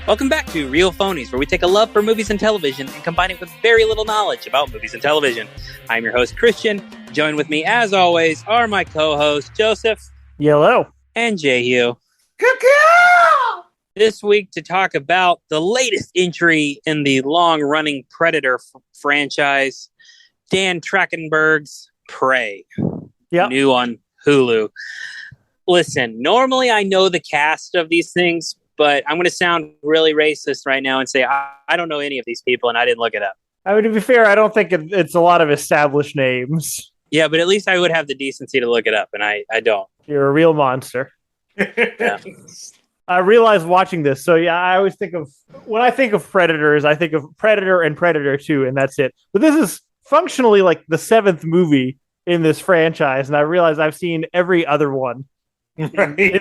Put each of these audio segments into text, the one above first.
Welcome back to Real Phonies, where we take a love for movies and television and combine it with very little knowledge about movies and television. I'm your host, Christian. Join with me, as always, are my co-hosts, Joseph. Yellow. And Jehu. Cuckoo! This week to talk about the latest entry in the long-running Predator franchise, Dan Trachtenberg's Prey. Yep. New on Hulu. Listen, normally I know the cast of these things, but I'm going to sound really racist right now and say I don't know any of these people, and I didn't look it up. I mean, to be fair, I don't think it's a lot of established names. Yeah, but at least I would have the decency to look it up, and I don't. You're a real monster. Yeah. I realized watching this, so yeah, I always think of, when I think of Predators, I think of Predator and Predator 2, and that's it. But this is functionally like the 7th movie in this franchise, and I realize I've seen every other one in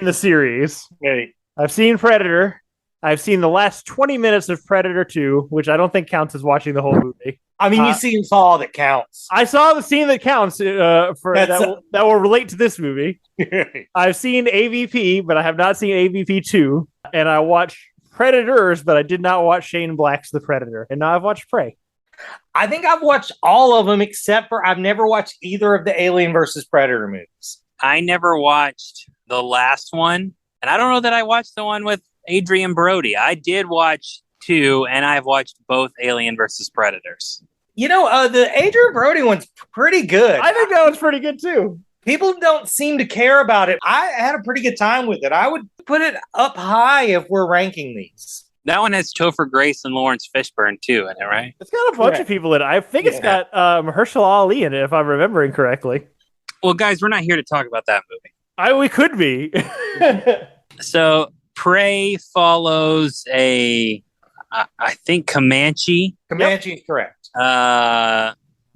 the series. Right. I've seen Predator. I've seen the last 20 minutes of Predator 2, which I don't think counts as watching the whole movie. I mean, you see all that counts. I saw the scene that counts that will relate to this movie. I've seen AVP, but I have not seen AVP 2. And I watched Predators, but I did not watch Shane Black's The Predator. And now I've watched Prey. I think I've watched all of them except for I've never watched either of the Alien versus Predator movies. I never watched the last one, and I don't know that I watched the one with Adrian Brody. I did watch 2, and I've watched both Alien versus Predators. You know, the Adrian Brody one's pretty good. I think that one's pretty good, too. People don't seem to care about it. I had a pretty good time with it. I would put it up high if we're ranking these. That one has Topher Grace and Lawrence Fishburne, too, in it, right? It's got a bunch of people in it. I think it's got Mahershala Ali in it, if I'm remembering correctly. Well, guys, we're not here to talk about that movie. We could be. So, Prey follows I think Comanche. Comanche is correct.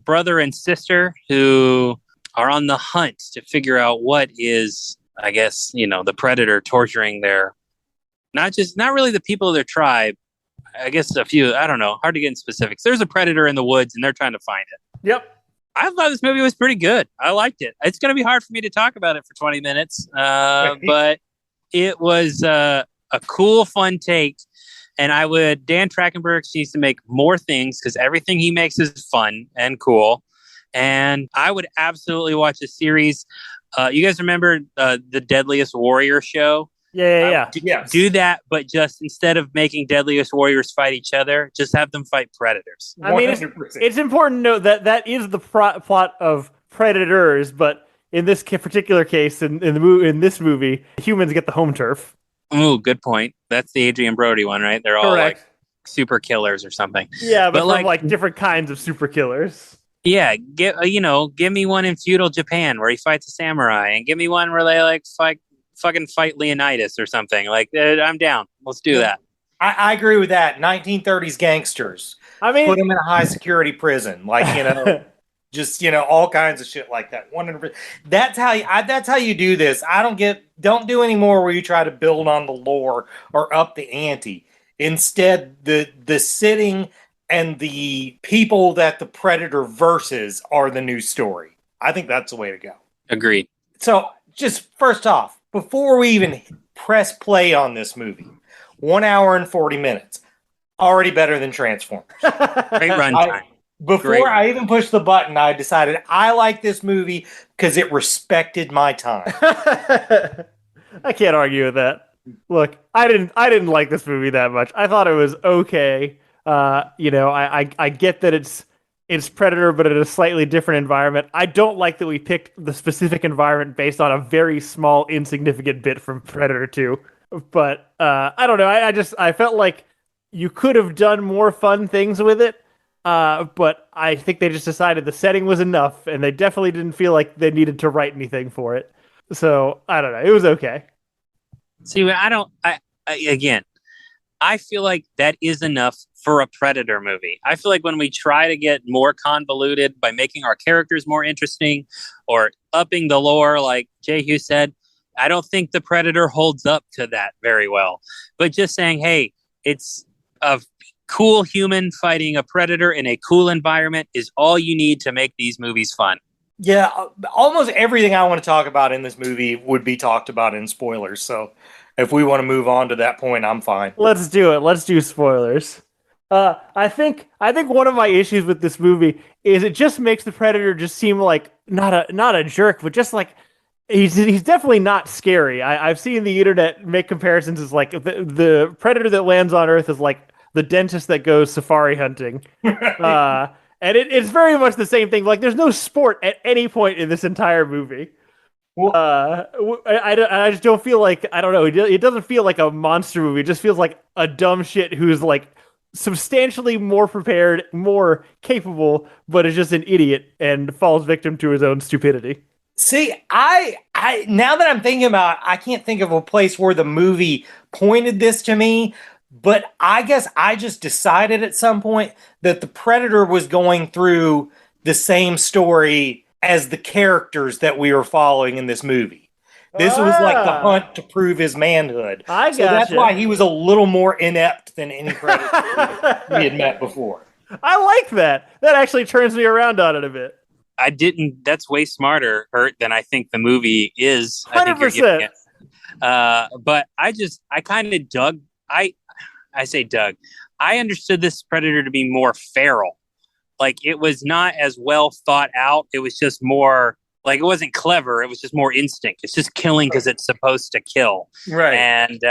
Brother and sister who are on the hunt to figure out what is, I guess, the predator torturing their, not really the people of their tribe. I guess a few, I don't know, hard to get in specifics. There's a predator in the woods and they're trying to find it. Yep. I thought this movie was pretty good. I liked it. It's going to be hard for me to talk about it for 20 minutes, but it was a cool, fun take. And Dan Trachtenberg needs to make more things because everything he makes is fun and cool. And I would absolutely watch a series. You guys remember the Deadliest Warrior show? Yeah. Yes. Do that, but just instead of making Deadliest Warriors fight each other, just have them fight predators. I mean, it's important to note that is the plot of Predators, but in this particular case, in this movie, humans get the home turf. Oh, good point. That's the Adrian Brody one, right? They're all correct. Like super killers or something. Yeah, but from like different kinds of super killers. Yeah, give me one in feudal Japan where he fights a samurai, and give me one where they fight Leonidas or something. Like, I'm down. Let's do that. I agree with that. 1930s gangsters. I mean, put them in a high security prison, just all kinds of shit like that. 100%. That's how you do this. Don't do any more where you try to build on the lore or up the ante. Instead, the setting and the people that the Predator versus are the new story. I think that's the way to go. Agreed. So, just first off, before we even press play on this movie, 1 hour and 40 minutes, already better than Transformers. Great runtime. Before I even pushed the button, I decided I like this movie because it respected my time. I can't argue with that. Look, I didn't like this movie that much. I thought it was okay. I get that it's Predator, but in a slightly different environment. I don't like that we picked the specific environment based on a very small, insignificant bit from Predator 2. But I don't know. I felt like you could have done more fun things with it. But I think they just decided the setting was enough, and they definitely didn't feel like they needed to write anything for it. So I don't know. It was okay. See, I feel like that is enough for a Predator movie. I feel like when we try to get more convoluted by making our characters more interesting or upping the lore, like Jehu said, I don't think the Predator holds up to that very well. But just saying, hey, it's a cool human fighting a predator in a cool environment is all you need to make these movies fun. Yeah, almost everything I want to talk about in this movie would be talked about in spoilers. So if we want to move on to that point, I'm fine. Let's do it. Let's do spoilers. I think one of my issues with this movie is it just makes the Predator just seem like not a jerk, but just like he's definitely not scary. I've seen the internet make comparisons as like the Predator that lands on Earth is like the dentist that goes safari hunting. Uh, and it's very much the same thing. Like, there's no sport at any point in this entire movie. Well, I just don't feel like, I don't know. It doesn't feel like a monster movie. It just feels like a dumb shit who's like substantially more prepared, more capable, but is just an idiot and falls victim to his own stupidity. see, I now that I'm thinking about it, I can't think of a place where the movie pointed this to me, but I guess I just decided at some point that the Predator was going through the same story as the characters that we were following in this movie. This was like the hunt to prove his manhood. I So that's gotcha. why he was a little more inept than any Predator we had met before. I like that. That actually turns me around on it a bit. I didn't. That's way smarter, Hurt, than I think the movie is. I think you're 100%. getting it. But I kind of dug. I say Doug. I understood this Predator to be more feral. Like, it was not as well thought out. It was just more like, it wasn't clever. It was just more instinct. It's just killing because it's supposed to kill. Right. And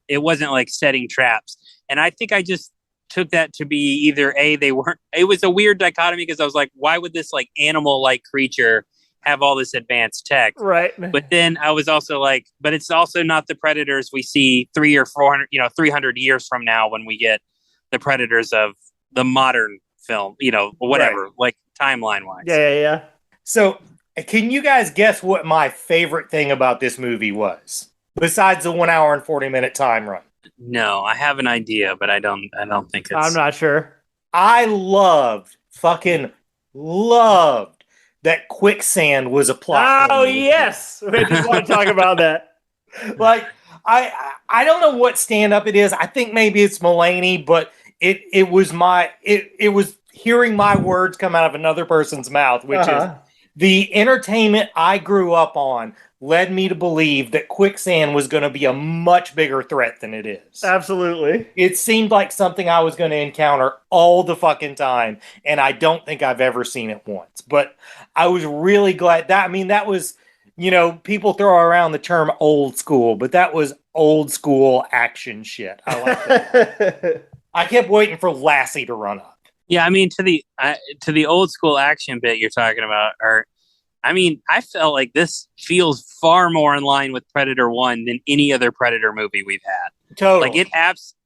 it wasn't like setting traps. And I think I just took that to be either they weren't. It was a weird dichotomy because I was like, why would this like animal like creature have all this advanced tech? Right. But then I was also like, but it's also not the Predators we see 300 years from now when we get the Predators of the modern film, whatever, Right. like timeline wise. Yeah. So, can you guys guess what my favorite thing about this movie was? Besides the 1 hour and 40-minute time run. No, I have an idea, but I don't think it's. I'm not sure. I fucking loved that quicksand was a plot. Oh, yes. I just want to talk about that. Like, I don't know what stand up it is. I think maybe it's Mulaney, but it was hearing my words come out of another person's mouth, which is the entertainment I grew up on led me to believe that quicksand was going to be a much bigger threat than it is. Absolutely. It seemed like something I was going to encounter all the fucking time, and I don't think I've ever seen it once. But I was really glad that was, people throw around the term old school, but that was old school action shit. I like that. I kept waiting for Lassie to run up. Yeah, I mean, to the old school action bit you're talking about, I felt like this feels far more in line with Predator 1 than any other Predator movie we've had. Totally. Like,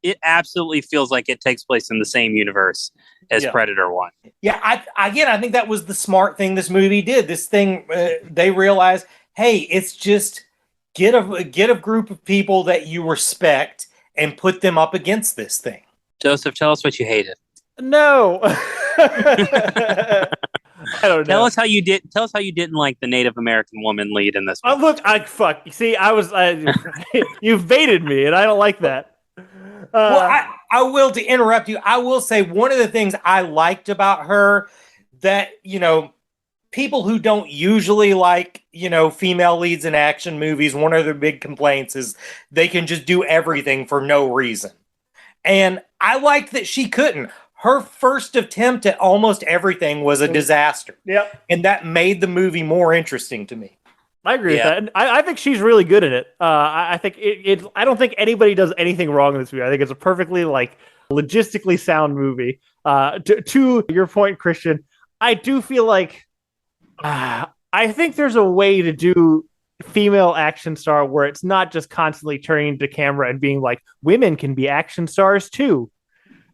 it absolutely feels like it takes place in the same universe as Predator 1. Yeah, I think that was the smart thing this movie did. This thing, they realized, hey, it's just get a group of people that you respect and put them up against this thing. Joseph, tell us what you hated. No. I don't know. Tell us how you didn't like the Native American woman lead in this one. Look, fuck. See, you've baited me, and I don't like that. Well, I will, to interrupt you, I will say one of the things I liked about her that, people who don't usually like, female leads in action movies, one of their big complaints is they can just do everything for no reason. And I liked that she couldn't. Her first attempt at almost everything was a disaster. Yep. And that made the movie more interesting to me. I agree with that. And I think she's really good in it. I think I don't think anybody does anything wrong in this movie. I think it's a perfectly logistically sound movie. To your point, Christian, I do feel like I think there's a way to do female action star where it's not just constantly turning to camera and being like, women can be action stars too.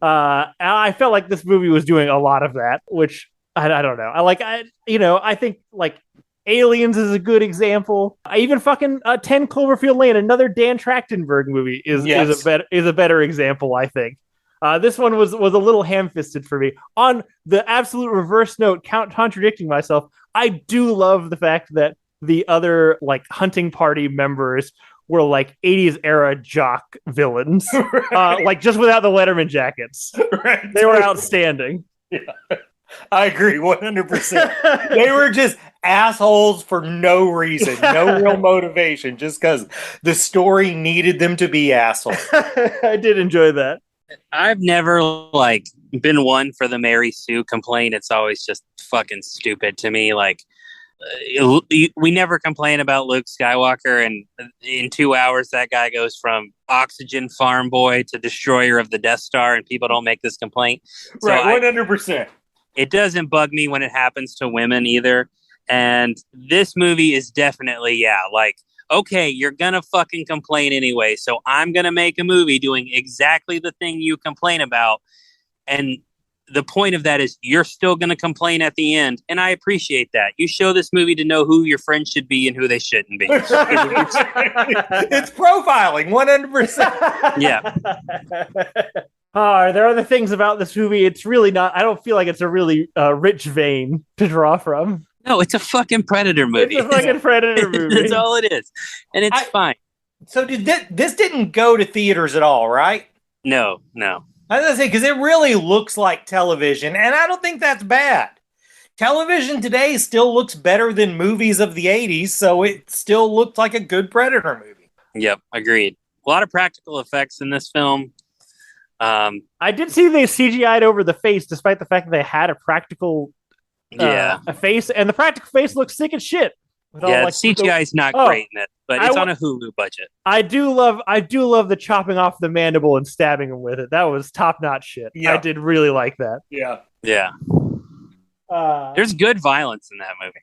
I felt like this movie was doing a lot of that, which I don't know. I think Aliens is a good example. Even fucking 10 Cloverfield Lane, another Dan Trachtenberg movie, is a better example. I think this one was a little ham-fisted for me. On the absolute reverse note, contradicting myself, I do love the fact that the other hunting party members were 80s era jock villains, Right. just without the Letterman jackets. Right. They were outstanding. Yeah. I agree 100%. They were just assholes for no reason, no real motivation, just because the story needed them to be assholes. I did enjoy that. I've never been one for the Mary Sue complaint. It's always just fucking stupid to me. We never complain about Luke Skywalker, and in 2 hours that guy goes from oxygen farm boy to destroyer of the Death Star, and people don't make this complaint. So right, 100%. It doesn't bug me when it happens to women either. And this movie is definitely, okay, you're gonna fucking complain anyway, so I'm gonna make a movie doing exactly the thing you complain about. And the point of that is you're still gonna complain at the end, and I appreciate that. You show this movie to know who your friends should be and who they shouldn't be. It's profiling 100%. Yeah. There are other things about this movie. It's really not. I don't feel like it's a really rich vein to draw from. No, it's a fucking Predator movie. It's a fucking Predator movie. That's all it is, and it's fine. So this didn't go to theaters at all, right? No. I was gonna say, because it really looks like television, and I don't think that's bad. Television today still looks better than movies of the 80s, so it still looked like a good Predator movie. Yep, agreed. A lot of practical effects in this film. I did see they CGI'd over the face, despite the fact that they had a practical a face, and the practical face looks sick as shit. CGI is not great in it, but it's on a Hulu budget. I do love the chopping off the mandible and stabbing him with it. That was top-notch shit. Yeah. I did really like that. Yeah. There's good violence in that movie.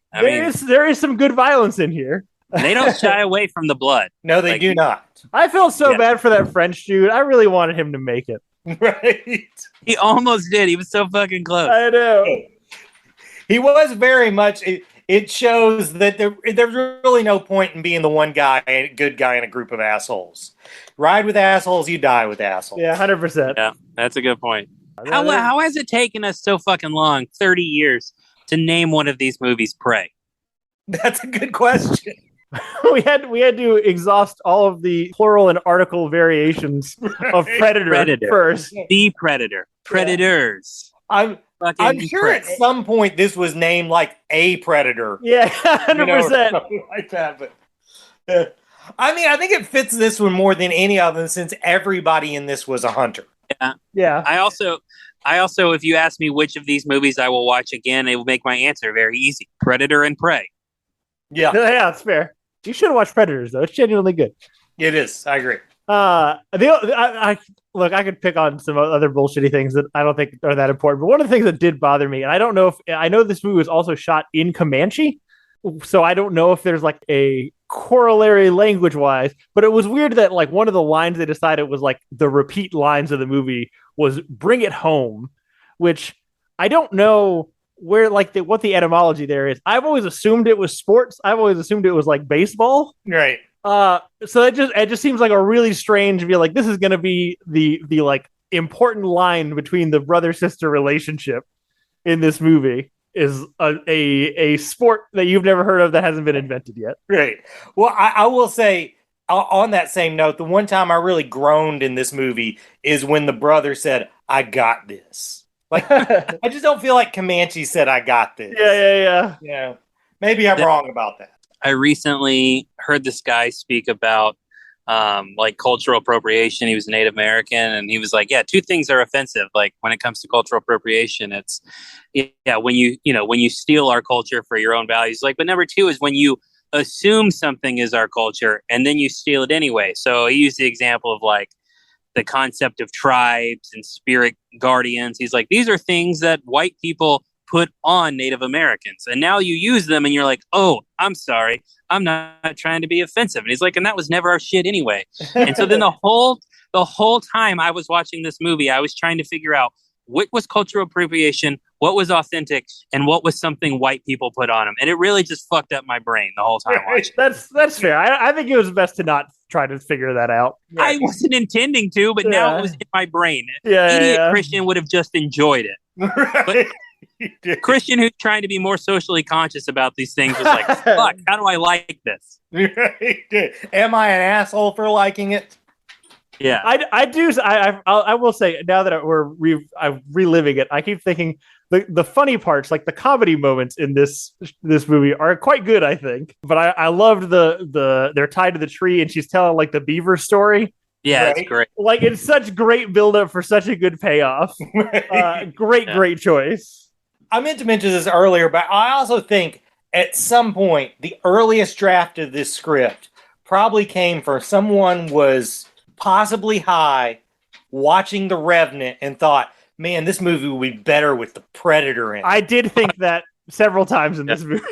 There is some good violence in here. They don't shy away from the blood. No, they do not. I felt so bad for that French dude. I really wanted him to make it. Right. He almost did. He was so fucking close. I know. He was very much. It shows that there's really no point in being the one guy, a good guy in a group of assholes. Ride with assholes, you die with assholes. Yeah, 100%. Yeah, that's a good point. How has it taken us so fucking long, 30 years, to name one of these movies Prey? That's a good question. we had to exhaust all of the plural and article variations of Predator first. The Predator. Predators. I'm sure at some point this was named like a Predator. Yeah, 100%. Something like that. But I think it fits this one more than any of them, since everybody in this was a hunter. Yeah. I also, if you ask me which of these movies I will watch again, it will make my answer very easy: Predator and Prey. Yeah, that's fair. You should watch Predators, though. It's genuinely good. It is. I agree. Look, I could pick on some other bullshitty things that I don't think are that important, but one of the things that did bother me, and I don't know if I know this movie was also shot in Comanche, so I don't know if there's like a corollary language wise, but it was weird that like one of the lines they decided was like the repeat lines of the movie was "bring it home," which I don't know where what the etymology there is. I've always assumed it was sports. I've always assumed it was like baseball. Right. So it just seems like a really strange feel. Like this is going to be the like important line between the brother-sister relationship in this movie is a sport that you've never heard of that hasn't been invented yet. Right. Well, I will say on that same note, the one time I really groaned in this movie is when the brother said, "I got this." Like, I just don't feel like Comanche said, "I got this." Yeah. Maybe I'm wrong about that. I recently heard this guy speak about cultural appropriation. He was a Native American, and he was like, "Yeah, two things are offensive. Like when it comes to cultural appropriation, it's when you steal our culture for your own values. Like, but number two is when you assume something is our culture and then you steal it anyway." So he used the example of like the concept of tribes and spirit guardians. He's like, these are things that white people put on Native Americans, and now you use them and you're like, "Oh, I'm sorry, I'm not trying to be offensive." And he's like, "And that was never our shit anyway." And so then the whole time I was watching this movie, I was trying to figure out what was cultural appropriation, what was authentic, and what was something white people put on them. And it really just fucked up my brain the whole time watching. That's fair. I think it was best to not try to figure that out. I wasn't intending to, but now it was in my brain. Idiot Christian would have just enjoyed it. But Christian, who's trying to be more socially conscious about these things, was like, "Fuck, how do I like this?" Am I an asshole for liking it? Yeah, I do. I will say now that I'm reliving it, I keep thinking the funny parts, like the comedy moments in this movie, are quite good, I think. But I loved they're tied to the tree, and she's telling like the beaver story. Yeah, right? It's great. Like it's such great buildup for such a good payoff. Great choice. I meant to mention this earlier, but I also think at some point the earliest draft of this script probably came from someone was possibly high watching The Revenant and thought, man, this movie would be better with the Predator in it. I did think that several times in this movie.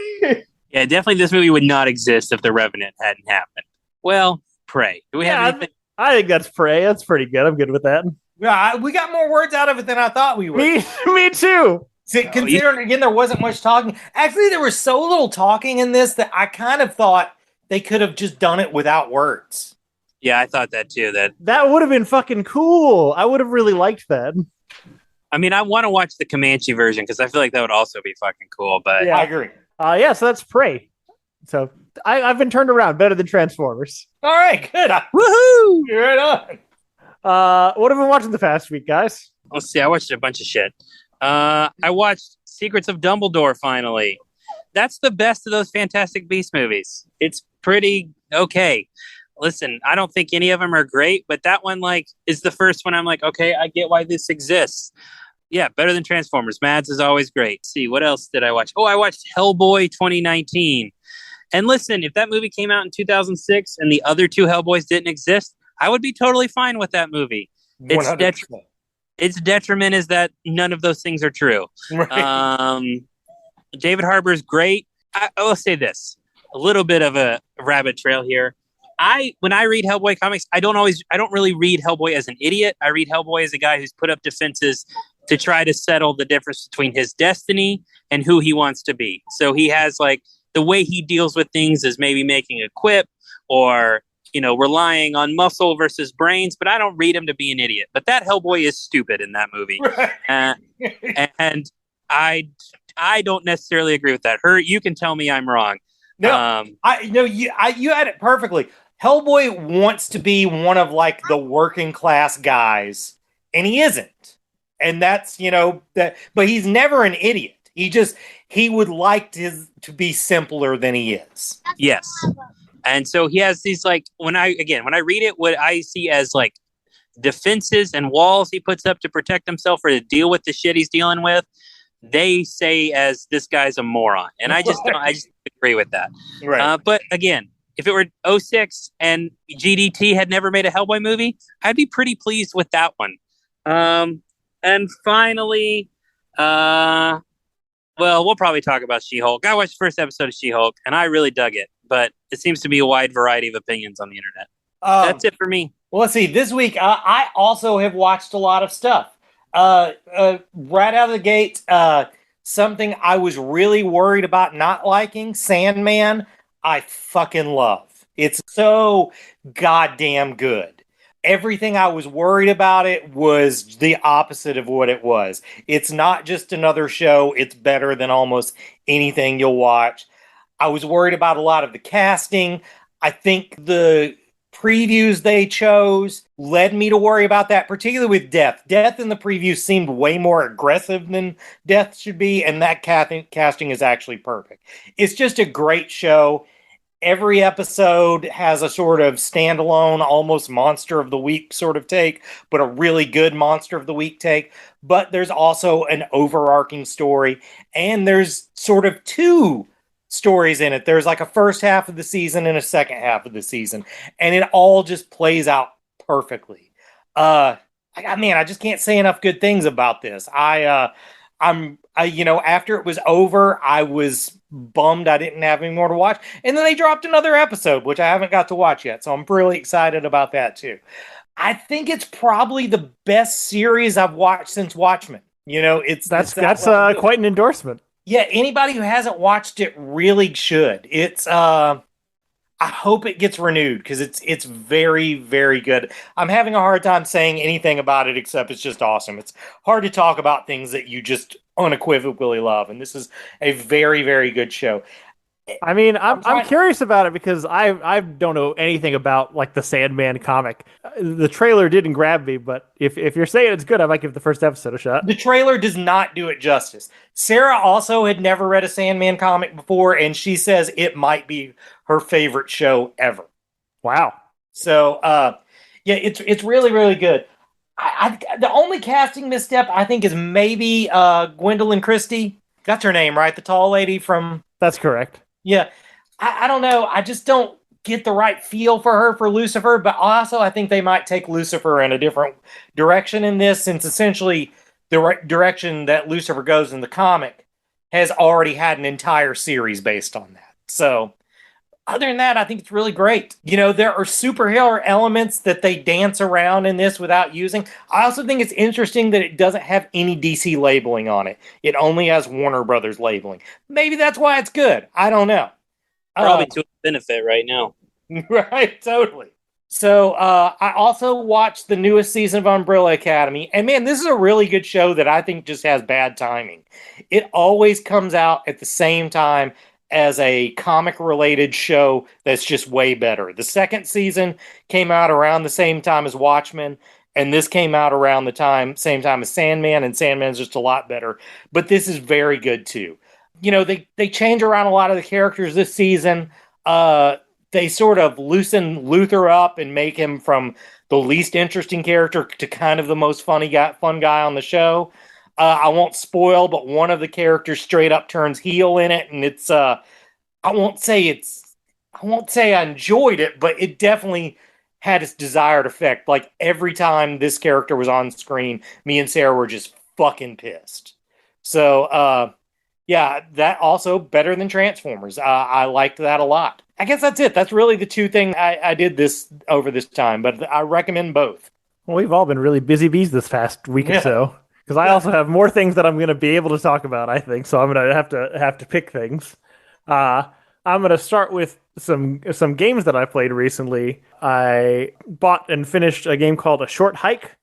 Yeah, definitely this movie would not exist if The Revenant hadn't happened. Well, Prey. Do we have anything? I think that's Prey. That's pretty good. I'm good with that. Yeah, we got more words out of it than I thought we would. Me too. Considering, again, there wasn't much talking. Actually, there was so little talking in this that I kind of thought they could have just done it without words. Yeah, I thought that too. That would have been fucking cool. I would have really liked that. I mean, I want to watch the Comanche version because I feel like that would also be fucking cool. But yeah, I agree. So that's Prey. So I've been turned around, better than Transformers. All right, good. Woohoo! You're right on. What have we been watching the past week, guys? Let's see. I watched a bunch of shit. I watched Secrets of Dumbledore finally. That's the best of those Fantastic Beasts movies. It's pretty okay. Listen, I don't think any of them are great, but that one is the first one I'm like, okay, I get why this exists. Yeah, better than Transformers. Mads is always great. Let's see, what else did I watch? Oh, I watched Hellboy 2019. And listen, if that movie came out in 2006 and the other two Hellboys didn't exist, I would be totally fine with that movie. 100%. Its detriment is that none of those things are true. Right. David Harbour is great. I'll say this, a little bit of a rabbit trail here. When I read Hellboy comics, I don't really read Hellboy as an idiot. I read Hellboy as a guy who's put up defenses to try to settle the difference between his destiny and who he wants to be. So he has the way he deals with things is maybe making a quip or, relying on muscle versus brains, but I don't read him to be an idiot. But that Hellboy is stupid in that movie. Right. And I don't necessarily agree with that. You can tell me I'm wrong. No, you had it perfectly. Hellboy wants to be one of the working class guys, and he isn't. And that's, but he's never an idiot. He would like to be simpler than he is. Yes. And so he has these when I read it, what I see as defenses and walls he puts up to protect himself or to deal with the shit he's dealing with, they say as this guy's a moron. And I just agree with that. Right. But again, if it were 2006 and GDT had never made a Hellboy movie, I'd be pretty pleased with that one. And finally, we'll probably talk about She-Hulk. I watched the first episode of She-Hulk, and I really dug it. But it seems to be a wide variety of opinions on the internet. That's it for me. Well, let's see. This week, I also have watched a lot of stuff. Right out of the gate, something I was really worried about not liking, Sandman, I fucking love. It's so goddamn good. Everything I was worried about it was the opposite of what it was. It's not just another show. It's better than almost anything you'll watch. I was worried about a lot of the casting. I think the previews they chose led me to worry about that, particularly with Death. Death in the preview seemed way more aggressive than Death should be, and that casting is actually perfect. It's just a great show. Every episode has a sort of standalone, almost Monster of the Week sort of take, but a really good Monster of the Week take. But there's also an overarching story, and there's sort of two stories in it. There's a first half of the season and a second half of the season, and it all just plays out perfectly. I just can't say enough good things about this. After it was over, I was bummed I didn't have any more to watch, and then they dropped another episode, which I haven't got to watch yet, so I'm really excited about that too. I think it's probably the best series I've watched since Watchmen. That's quite an endorsement. Yeah, anybody who hasn't watched it really should. It's I hope it gets renewed because it's very, very good. I'm having a hard time saying anything about it except it's just awesome. It's hard to talk about things that you just unequivocally love, and this is a very, very good show. I mean, I'm curious about it because I don't know anything about like the Sandman comic. The trailer didn't grab me, but if you're saying it's good, I might give the first episode a shot. The trailer does not do it justice. Sarah also had never read a Sandman comic before, and she says it might be her favorite show ever. Wow. So, yeah, it's really, really good. The only casting misstep I think is maybe Gwendolyn Christie. That's her name, right? The tall lady from. That's correct. Yeah, I don't know. I just don't get the right feel for her for Lucifer, but also I think they might take Lucifer in a different direction in this, since essentially the direction that Lucifer goes in the comic has already had an entire series based on that. So, other than that, I think it's really great. You know, there are superhero elements that they dance around in this without using. I also think it's interesting that it doesn't have any DC labeling on it. It only has Warner Brothers labeling. Maybe that's why it's good. I don't know. Probably to its benefit right now. Right, totally. So I also watched the newest season of Umbrella Academy. And man, this is a really good show that I think just has bad timing. It always comes out at the same time as a comic-related show that's just way better. The second season came out around the same time as Watchmen, and this came out around the same time as Sandman, and Sandman's just a lot better. But this is very good too. You know, they change around a lot of the characters this season. They sort of loosen Luther up and make him from the least interesting character to kind of the most fun guy on the show. I won't spoil, but one of the characters straight up turns heel in it, and it's I won't say I enjoyed it, but it definitely had its desired effect. Like every time this character was on screen, me and Sarah were just fucking pissed. So yeah, that also better than Transformers. I liked that a lot. I guess that's it. That's really the two things I did this over this time, but I recommend both. Well, we've all been really busy bees this past week or so. Because I also have more things that I'm going to be able to talk about, I think. So I'm going to have to pick things. I'm going to start with some games that I played recently. I bought and finished a game called A Short Hike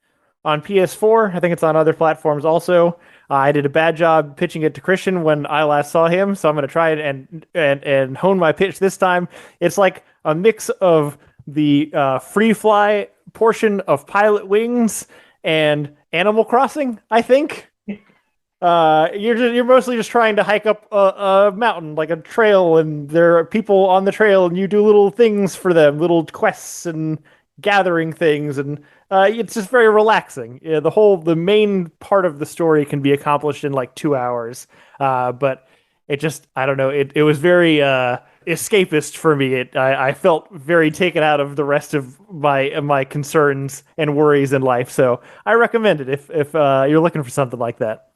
on PS4. I think it's on other platforms also. I did a bad job pitching it to Christian when I last saw him, so I'm going to try it and hone my pitch this time. It's like a mix of the free fly portion of Pilot Wings and Animal Crossing, I think. You're mostly just trying to hike up a mountain, like a trail, and there are people on the trail, and you do little things for them, little quests and gathering things, and it's just very relaxing. The main part of the story can be accomplished in like 2 hours, but it just, I don't know, it was very escapist for me. I felt very taken out of the rest of my concerns and worries in life. So I recommend it if you're looking for something like that.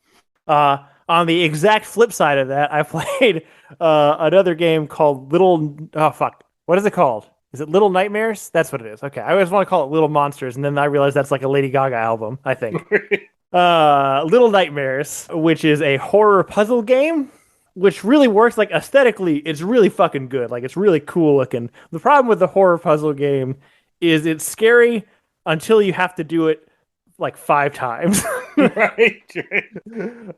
On the exact flip side of that, I played another game called what is it called? Is it Little Nightmares? That's what it is. Okay, I always want to call it Little Monsters, and then I realized that's like a Lady Gaga album, I think. Little Nightmares, which is a horror puzzle game, which really works. Like aesthetically, it's really fucking good. Like it's really cool looking. The problem with the horror puzzle game is it's scary until you have to do it like 5 times. Right.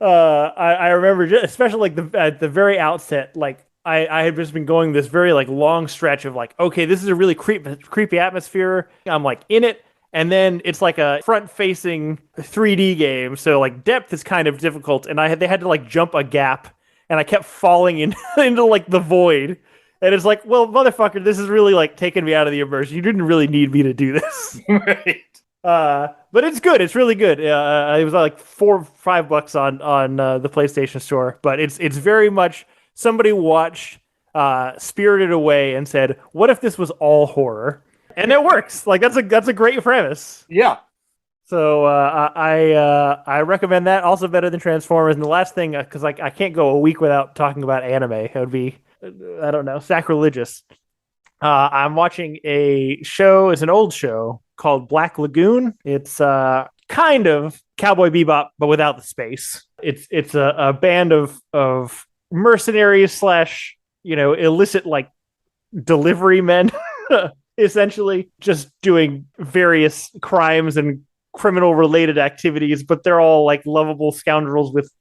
I remember, especially like at the very outset, like I had just been going this very like long stretch of like, okay, this is a really creepy atmosphere. I'm like in it. And then it's like a front-facing 3D game, so like depth is kind of difficult. And they had to like jump a gap, and I kept falling into like the void. And it's like, well, motherfucker, this is really like taking me out of the immersion. You didn't really need me to do this. Right. But it's good. It's really good. It was like $4 or $5 on the PlayStation Store. But it's very much somebody watched Spirited Away and said, "What if this was all horror?" And it works. Like that's a great premise. Yeah. So I recommend that. Also better than Transformers. And the last thing, because like I can't go a week without talking about anime. It would be, I don't know, sacrilegious. I'm watching a show. It's an old show called Black Lagoon. It's kind of Cowboy Bebop, but without the space. It's a band of mercenaries / illicit like delivery men. Essentially just doing various crimes and criminal related activities, but they're all like lovable scoundrels with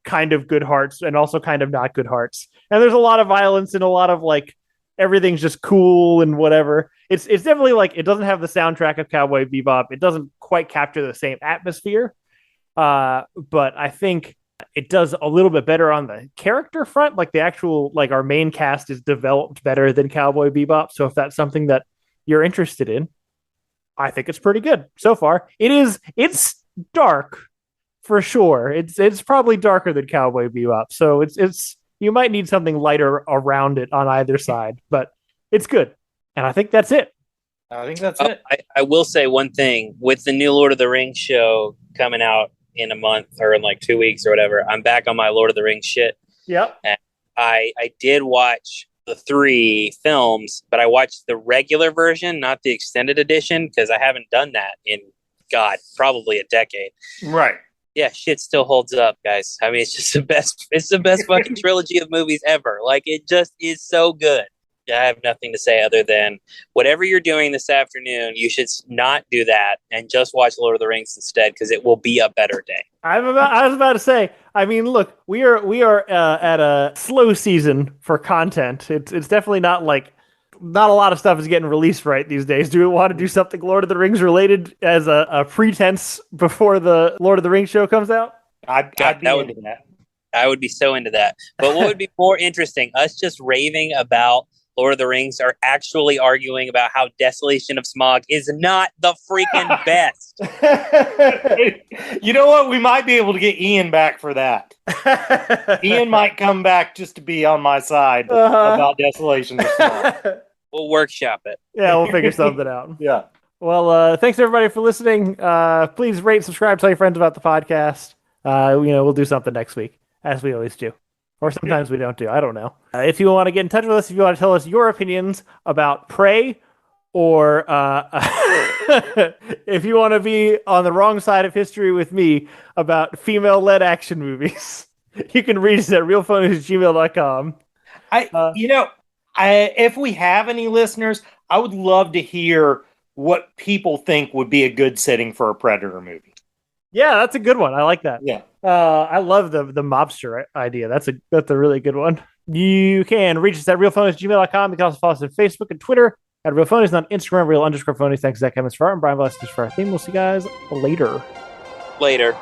kind of good hearts and also kind of not good hearts. And there's a lot of violence and a lot of like everything's just cool and whatever. It's definitely like it doesn't have the soundtrack of Cowboy Bebop. It doesn't quite capture the same atmosphere. But I think it does a little bit better on the character front. Like the actual like our main cast is developed better than Cowboy Bebop. So if that's something that you're interested in, I think it's pretty good so far. It's dark for sure. It's probably darker than Cowboy Bebop. So it's you might need something lighter around it on either side, but it's good. And I think that's it. I think that's it. I will say one thing with the new Lord of the Rings show coming out in a month or in like 2 weeks or whatever. I'm back on my Lord of the Rings shit. Yep. And I did watch the 3 films, but I watched the regular version, not the extended edition, because I haven't done that in probably a decade. Right. Yeah, shit still holds up, guys. I mean, it's just the best. It's the best fucking trilogy of movies ever. Like, it just is so good. I have nothing to say other than whatever you're doing this afternoon, you should not do that and just watch Lord of the Rings instead, because it will be a better day. I was about to say. I mean, look, we are at a slow season for content. It's definitely not a lot of stuff is getting released right these days. Do we want to do something Lord of the Rings related as a pretense before the Lord of the Rings show comes out? I'd be into that. I would be so into that. But what would be more interesting, us just raving about Lord of the Rings are actually arguing about how Desolation of Smaug is not the freaking best. You know what? We might be able to get Ian back for that. Ian might come back just to be on my side about Desolation of Smaug. We'll workshop it. Yeah, we'll figure something out. Yeah. Well, thanks everybody for listening. Please rate, subscribe, tell your friends about the podcast. We'll do something next week, as we always do. Or sometimes we don't do. I don't know. If you want to get in touch with us, if you want to tell us your opinions about Prey, or if you want to be on the wrong side of history with me about female-led action movies, you can reach us at realphonies@gmail.com. If we have any listeners, I would love to hear what people think would be a good setting for a Predator movie. Yeah, that's a good one. I like that. Yeah. I love the mobster idea. That's a really good one. You can reach us at realphonies@gmail.com. You can also follow us on Facebook and Twitter at realphonies, on Instagram, real_phonies. Thanks, Zach Evans for art and Brian Velasquez for our theme. We'll see you guys later. Later.